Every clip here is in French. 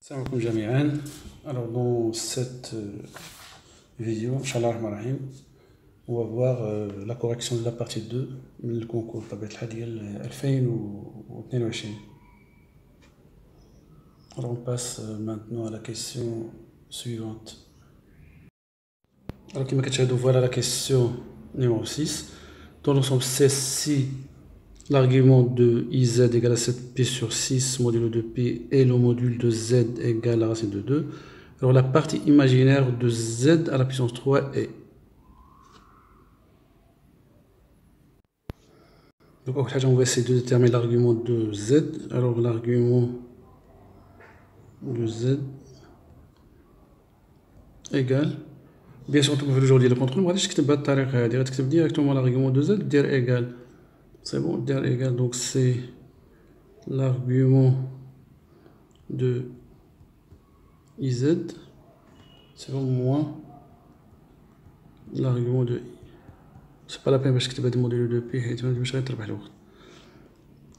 Salam alaikum jami'an. Alors dans cette vidéo, Inch'Allah Rahman Rahim, on va voir la correction de la partie 2 du concours طبيعة ديال 2022. Alors on passe maintenant à la question suivante. Alors كما كتشاهدوا, voilà la question numéro 6. Dans l'ensemble C, si l'argument de iz égale à 7pi sur 6 modulo de pi et le module de z égale à la racine de 2, alors la partie imaginaire de z à la puissance 3 est. Donc on va essayer de déterminer l'argument de z. Alors l'argument de z égale, bien sûr tu peux aujourd'hui le contrôle, غادي تكتب بهذه الطريقه هذه, غتكتب directement l'argument de z دير égal. C'est bon, der égal, donc c'est l'argument de iz, c'est bon, moins l'argument de i. C'est pas la peine parce que tu vas demander de pi, et tu vas te le.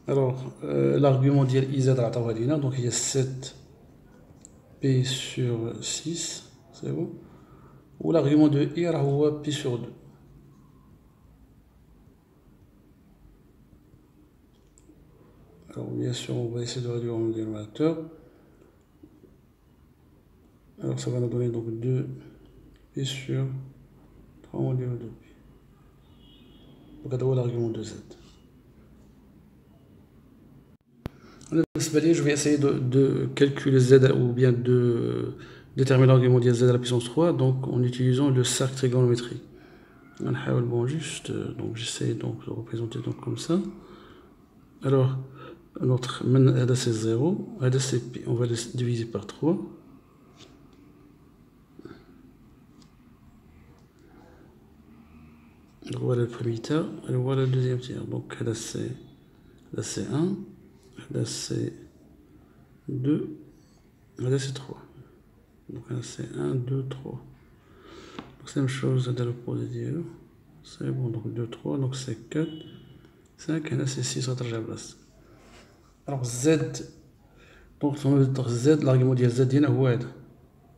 Alors, l'argument de iz, donc il y a 7pi sur 6, c'est bon. Ou l'argument de i, c'est pi sur 2. Alors bien sûr, on va essayer de réduire le dénominateur. Alors ça va nous donner donc 2pi sur 3 modulo de pi. Donc on a l'argument de z. Je vais essayer de calculer z ou bien de déterminer l'argument de z à la puissance 3 donc en utilisant le cercle trigonométrique. Bon, juste, donc j'essaie donc de représenter donc comme ça. Alors notre c'est 0, c'est pi, on va le diviser par 3. Donc voilà le premier tiers, et voilà le deuxième tiers. Donc là c'est 1, là c'est 2, là c'est 3. Donc là c'est 1, 2, 3. Donc c'est la même chose dans l'opposé d'hier. C'est bon, donc 2, 3, donc c'est 4, 5, et là c'est 6, on va place. Alors z, donc z, l'argument de z est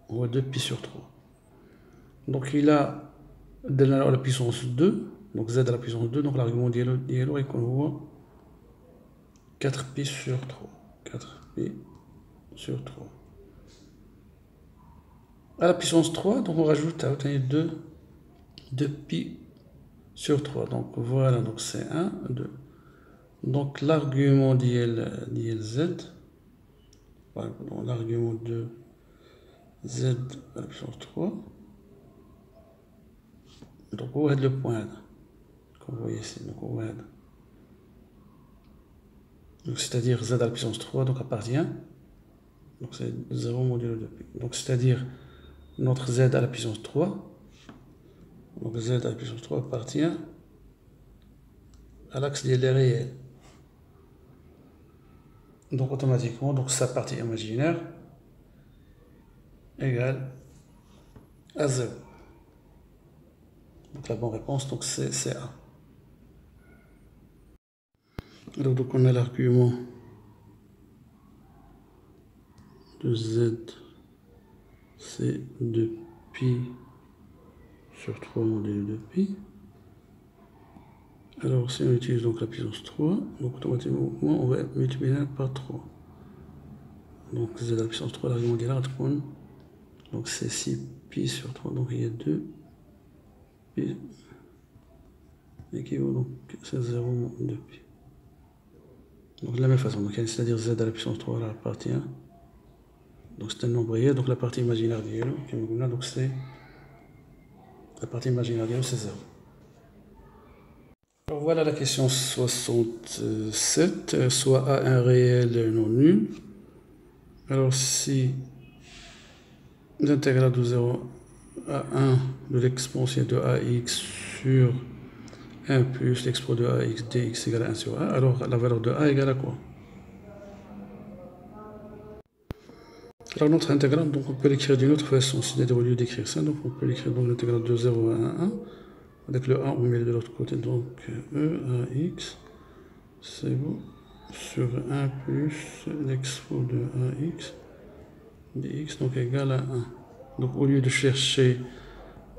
2pi sur 3. Donc il a de la puissance 2, donc z à la puissance 2, donc l'argument de est qu'on voit 4pi sur 3. 4pi sur 3. À la puissance 3, donc on rajoute à 2pi sur 3. Donc voilà, donc c'est 1, 2. Donc l'argument z, l'argument de z à la puissance 3, donc on va le point là, comme vous voyez ici, donc on va donc c'est-à-dire z à la puissance 3 donc appartient, donc c'est 0 modulo de pi, donc c'est-à-dire notre z à la puissance 3, donc z à la puissance 3 appartient à l'axe des réels. Donc automatiquement, donc sa partie imaginaire égale à 0. Donc la bonne réponse, donc c'est A. Alors donc on a l'argument de z, c'est 2pi sur 3 modulo de pi. Alors si on utilise donc la puissance 3, donc automatiquement on va multiplier par 3. Donc z à la puissance 3, l'argument de là, donc c'est 6pi sur 3, donc il y a 2 pi équivaut, donc c'est 0 de pi. Donc de la même façon, c'est-à-dire z à la puissance 3 là appartient, donc c'est un nombre réel, donc la partie imaginaire d'hier, donc c'est la partie imaginaire d'hier, c'est 0. Alors voilà la question 67, soit A un réel non nul. Alors si l'intégrale de 0 à 1 de l'exponentielle de ax sur 1 plus l'expo de ax dx égale à 1 sur a, alors la valeur de a égale à quoi? Alors notre intégrale, donc on peut l'écrire d'une autre façon, c'est-à-dire au lieu d'écrire ça, donc on peut l'écrire dans l'intégrale de 0 à 1, avec le 1 on met de l'autre côté, donc e ax, c'est bon, sur 1 plus l'expo de ax dx donc égale à 1. Donc au lieu de chercher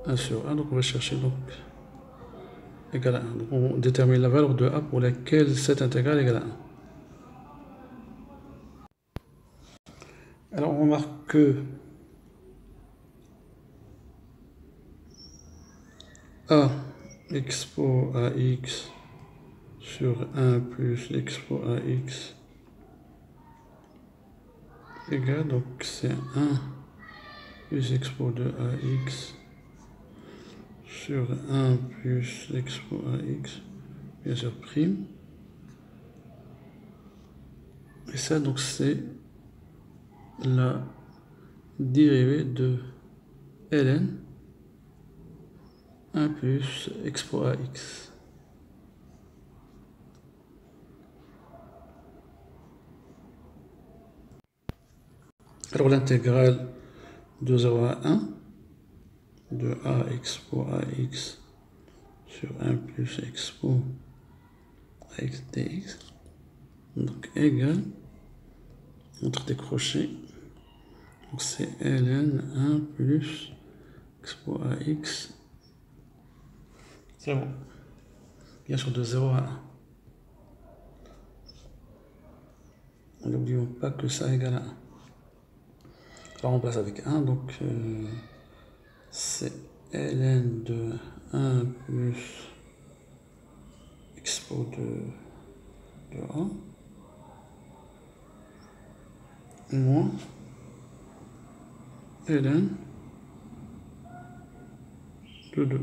1 sur 1, donc on va chercher donc égal à 1. Donc on détermine la valeur de a pour laquelle cette intégrale égale à 1. Alors on remarque que a expo à x sur 1 plus expo à x égale, donc c'est 1 plus expo de ax sur 1 plus expo à x, bien sûr prime. Et ça, donc c'est la dérivée de ln 1 plus expo à x. Alors l'intégrale de 0 à 1 de a expo à x sur 1 plus expo à x dx, donc égale, entre des crochets, donc c'est ln 1 plus expo à x, c'est bon, bien sûr de 0 à 1. N'oublions pas que ça égale à 1. Alors on remplace avec 1, donc c'est ln de 1 plus expo de 1 moins ln de 2.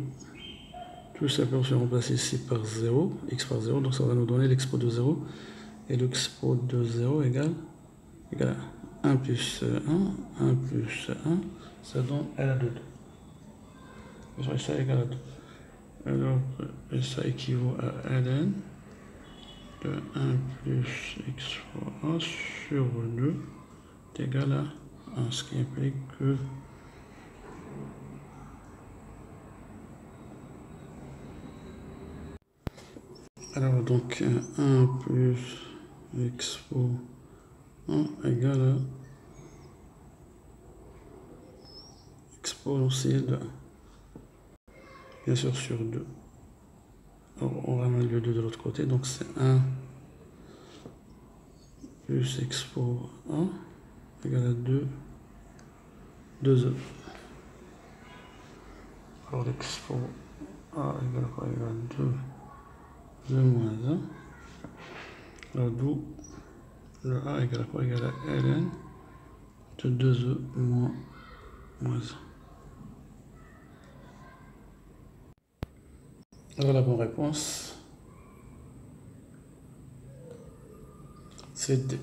Tout simplement se remplacer ici par 0, x par 0, donc ça va nous donner l'expo de 0. Et l'expo de 0 égale à 1 plus 1, 1 plus 1, ça donne L à 2. Et ça égale à 2. Alors, ça équivaut à ln de 1 plus x fois 1 sur 2 est égal à 1, ce qui implique que alors donc 1 plus expo 1 égale à exponentielle de 1. Bien sûr sur 2. Alors on ramène le 2 de l'autre côté, donc c'est 1 plus expo 1 égale à 2, 2e. Alors l'expo a égale à quoi? Égale à 2. 2 moins 1. Alors d'où le a égale à quoi? Égale à ln de 2e moins 1. Alors la bonne réponse, c'est D.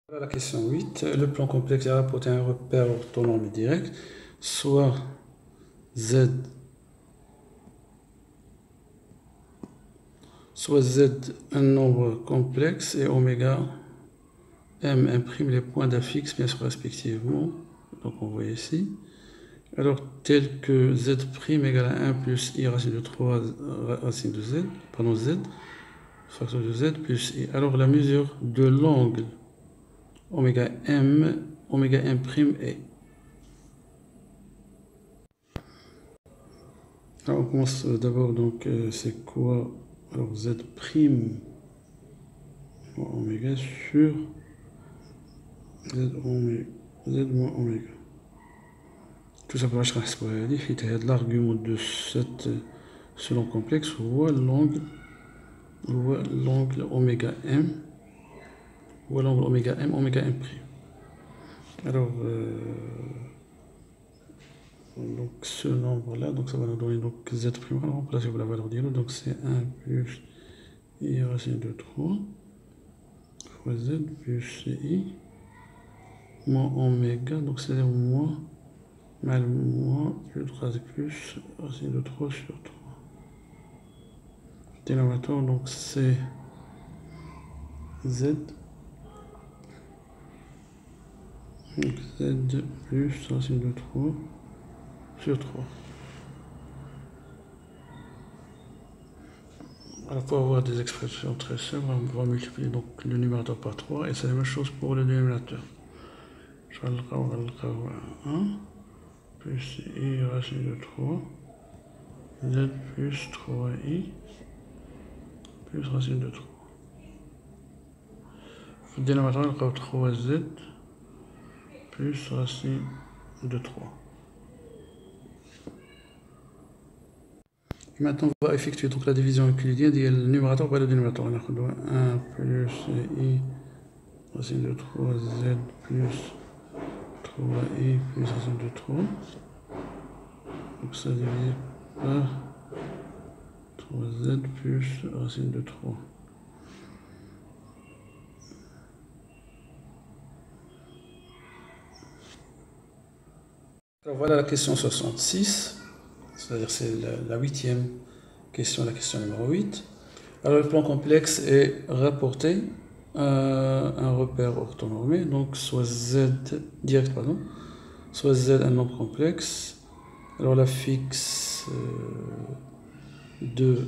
Voilà la question 8. Le plan complexe a rapporté un repère orthonormé direct, soit Z un nombre complexe et oméga m imprime les points d'affixe bien sûr respectivement, donc on voit ici. Alors tel que z' égale à 1 plus i racine de 3 racine de z, pardon z, facteur de z plus i. Alors la mesure de l'angle oméga m prime est. Alors on commence d'abord, donc c'est quoi? Alors z' oméga sur z moins oméga. Tout simplement je vais l'argument de ce long complexe هو l'angle oméga m ou l'angle oméga m prime. Alors donc ce nombre là, donc ça va nous donner donc z prime, on va remplacer la valeur d'ilo, donc c'est 1 plus i racine de 3 fois z plus i moins oméga, donc c'est moins mal moins plus 3 plus racine de 3 sur 3. Dénominateur, donc c'est z, donc z plus racine de 3 sur 3. Alors pour avoir des expressions très simples, on va multiplier donc le numérateur par 3 et c'est la même chose pour le dénominateur. Je vais le 1 plus i racine de 3 z plus 3i plus racine de 3. Le dénominateur on va 3z plus racine de 3. Et maintenant, on va effectuer donc la division euclidienne du numérateur par le dénominateur. On a 1 plus i racine de 3z plus 3i plus racine de 3. Donc ça divise par 3z plus racine de 3. Alors voilà la question 66. C'est-à-dire c'est la 8e question, la question numéro 8. Alors le plan complexe est rapporté à un repère orthonormé, donc soit z direct, pardon, soit z un nombre complexe. Alors la fixe de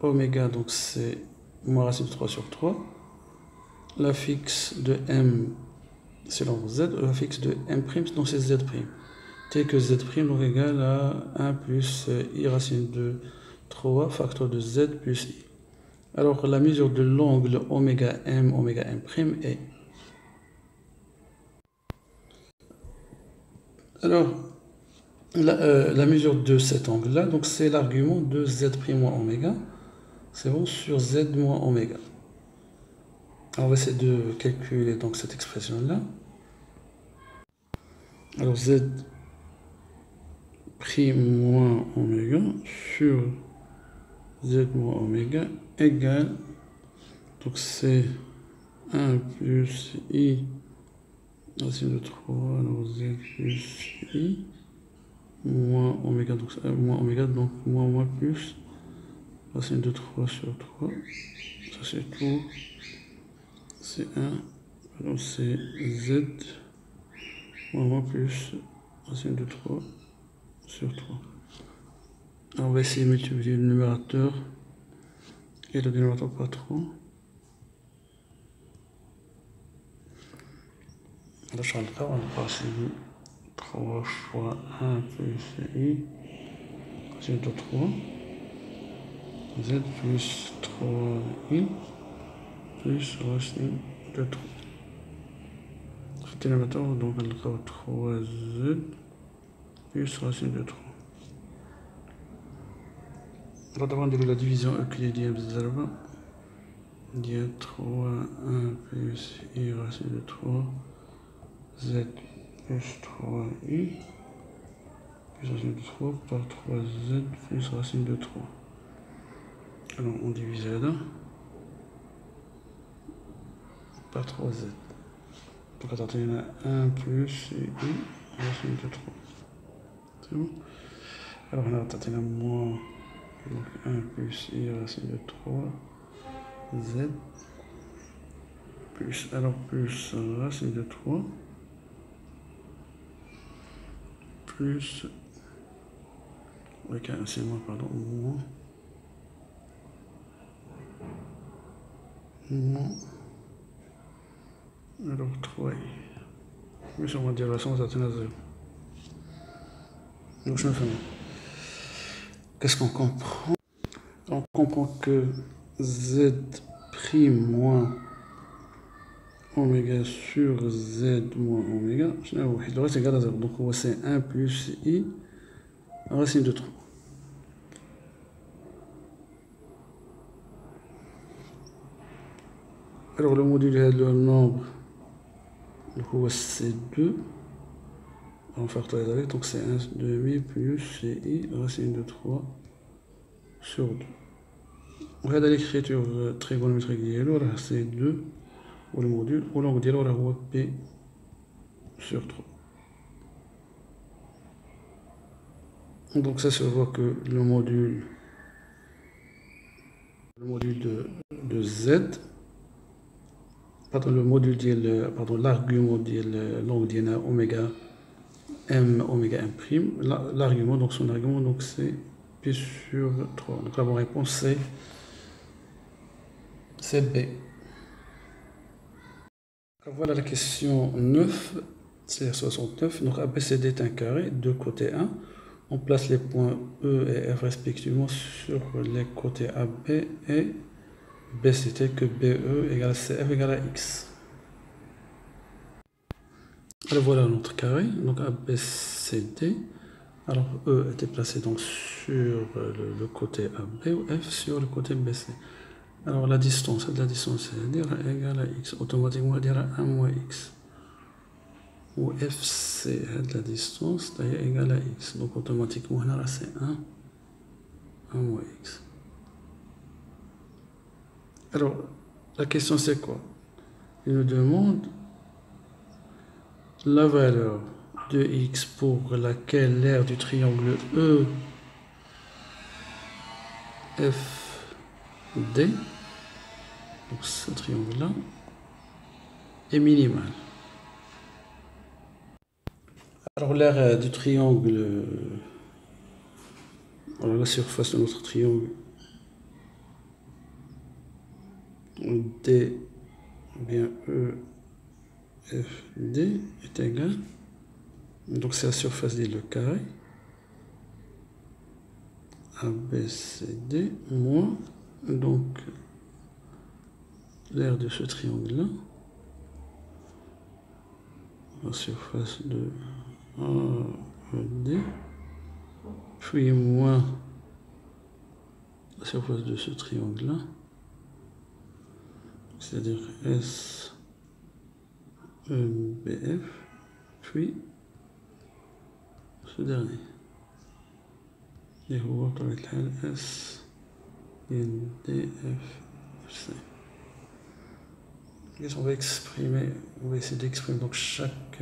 oméga, donc c'est moins racine de 3 sur 3. La fixe de m, c'est l'ombre z. La fixe de m', donc c'est z'. Tel que z' donc égal à 1 plus i racine de 3 facteur de z plus i. Alors la mesure de l'angle oméga m est. Alors la mesure de cet angle-là, donc c'est l'argument de z' moins oméga. C'est bon sur z moins oméga. Alors on va essayer de calculer donc cette expression-là. Alors z' moins oméga sur z moins oméga égale, donc c'est 1 plus i racine de 3, alors z plus i moins oméga, donc moins plus racine de 3 sur 3, ça c'est tout, c'est 1, alors c'est z moins plus racine de 3 sur 3. Alors on va essayer de multiplier le numérateur et le dénominateur par 3. Alors je vais on va passer 3 fois 1 plus i racine de 3 z plus 3i plus racine de 3. Le dénominateur donc on va 3z plus racine de 3. Alors d'abord on dit la division euclidienne بزربة ديال 3 1 plus i racine de 3 z plus 3i plus racine de 3 par 3z plus racine de 3. Alors on divise là par 3z. Donc attends, il y en a 1 plus i racine de 3. C'est bon? Alors on a moins, donc 1 plus i racine de 3 z plus, alors plus racine de 3 plus, ok c'est moins, pardon, moins, alors 3i. Mais sur ma direction, ça tient à 0. Donc je me fais. Qu'est-ce qu'on comprend? On comprend que z' moins oméga sur z moins oméga, le reste est égal à 0. Donc c'est 1 plus i racine de 3. Alors le module est le nombre, c'est 2. On va factoriser avec, donc c'est 1,5 plus i racine de 3 sur 2. وهذا l'écriture trigonométrique ديالو راه c'est 2 ou le module ou l'angle ديالو راه هو p sur 3. Donc ça se voit que le module de z, pardon, le module ديال, pardon, l'argument ديال l'angle ديالنا oméga m prime, l'argument, donc son argument, donc c'est pi sur 3. Donc la bonne réponse c'est B. Voilà la question 9, c'est 69. Donc ABCD est un carré, deux côtés 1. On place les points E et F respectivement sur les côtés AB et BC, tel que BE égale CF égale à X. Alors voilà notre carré, donc ABCD. Alors E était placé donc sur le côté AB ou F sur le côté BC. Alors la distance, c'est-à-dire égale à X. Automatiquement, on va dire 1 moins X. Ou FC, la distance, c'est égal à X. Donc automatiquement, là, c'est 1 moins X. Alors, la question c'est quoi? Il nous demande la valeur de X pour laquelle l'aire du triangle EFD, donc ce triangle-là, est minimale. Alors l'aire du triangle, alors la surface de notre triangle D, bien EFD est égale, donc c'est la surface dit le carré, ABCD moins, donc l'aire de ce triangle-là, la surface de AED, puis moins la surface de ce triangle-là, c'est-à-dire SEBF, puis ce dernier. اللي هو بطبيعة الحال SNDFC. On va essayer d'exprimer donc chaque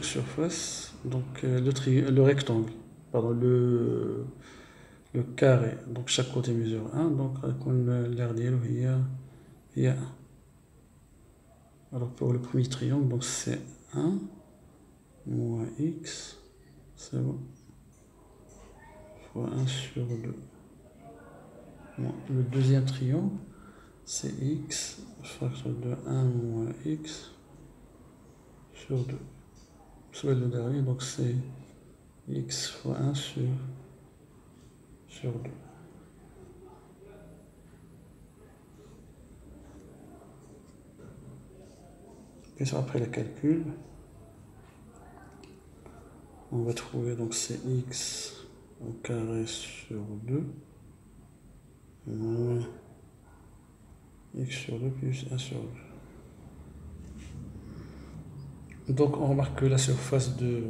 surface, donc le rectangle, pardon, le carré, donc chaque côté mesure 1, donc l'aire ديالو هي 1. Alors pour le premier triangle, donc c'est 1 moins X, c'est bon, fois 1 sur 2. Bon, le deuxième triangle, c'est X, facteur de 1 moins X sur 2. Soit le dernier, donc c'est X fois 1 sur 2. Et ça, après le calcul, on va trouver donc c'est X au carré sur 2 moins X sur 2 plus 1 sur 2. Donc on remarque que la surface de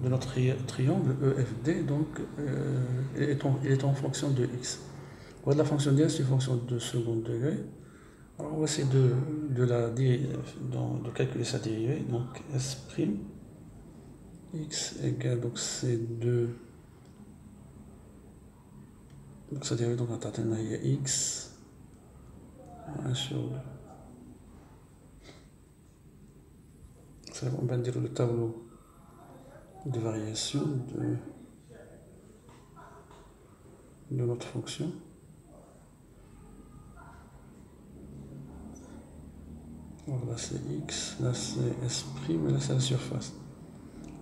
notre triangle EFD donc, est en fonction de X. Voilà, la fonction de c'est une fonction de second degré. Alors on va essayer de calculer sa dérivée. Donc S' X égale donc C2. Donc sa dérivée donc on a X 1 sur 2. On va dire le tableau de variation de notre fonction. Alors là c'est X, là c'est S', et là c'est la surface.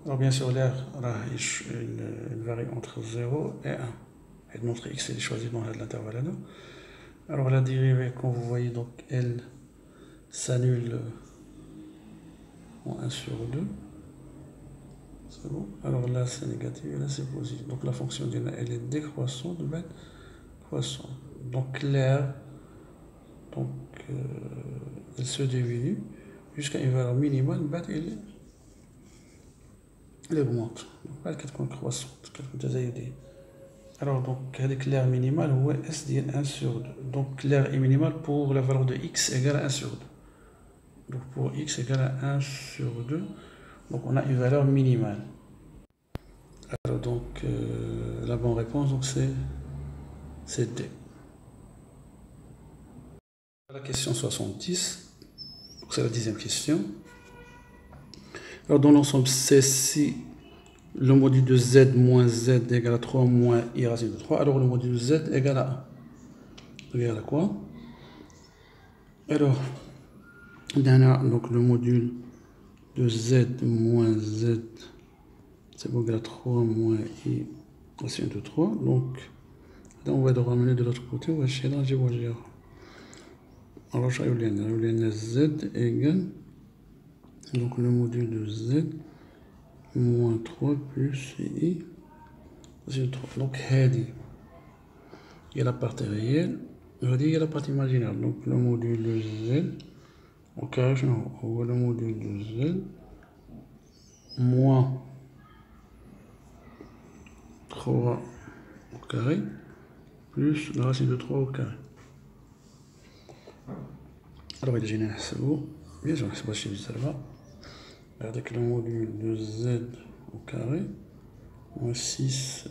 Alors bien sûr l'air il varie entre 0 et 1. Et notre X est choisi dans l'intervalle là. Alors la dérivée, comme vous voyez, donc elle s'annule en 1 sur 2. C'est bon. Alors là c'est négatif et là c'est positif. Donc la fonction elle est décroissante de bête croissante. Donc l'air, donc elle se diminue jusqu'à une valeur minimale, bête elle augmente. Donc elle est croissante, alors donc avec l'air minimal ou S dit 1 sur 2. Donc l'air est minimal pour la valeur de X égale à 1 sur 2. Donc pour X égale à 1 sur 2, donc on a une valeur minimale. Alors donc la bonne réponse donc c'est D. La question 70, c'est la 10e question. Alors dans l'ensemble C6 le module de z moins z égale à 3 moins i racine de 3. Alors le module de z égale à 1. Égale à quoi? Alors, donc le module de z moins z, c'est égal à 3 moins i racine de 3. Donc, là, on va le ramener de l'autre côté. On va chercher là, je vais dire. Alors, je vais z égale, donc le module de z moins 3 plus i racine de 3. Donc, il y a la partie réelle, il y a la partie imaginaire. Donc, le module de z, au carré, on voit le module de z moins 3 au carré plus la racine de 3 au carré. Alors il est général, c'est beau. Bien sûr, c'est pas chez ça va. Regardez que le module de z au carré moins 6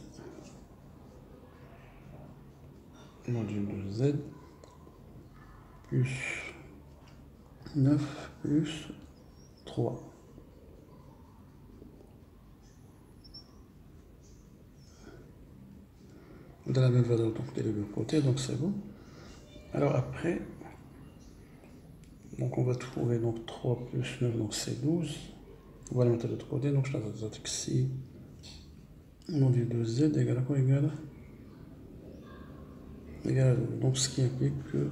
module de z plus 9 plus 3. Dans la même valeur donc des deux côtés, donc c'est bon. Alors après, donc on va trouver donc 3 plus 9, donc c'est 12. On va le mettre de l'autre côté, donc je vais dire que si module de z égale à quoi? Égale à 2. Donc ce qui implique que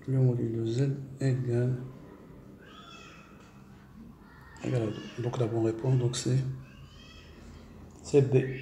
le module de z égale à 2. Donc la bonne réponse, donc c'est D.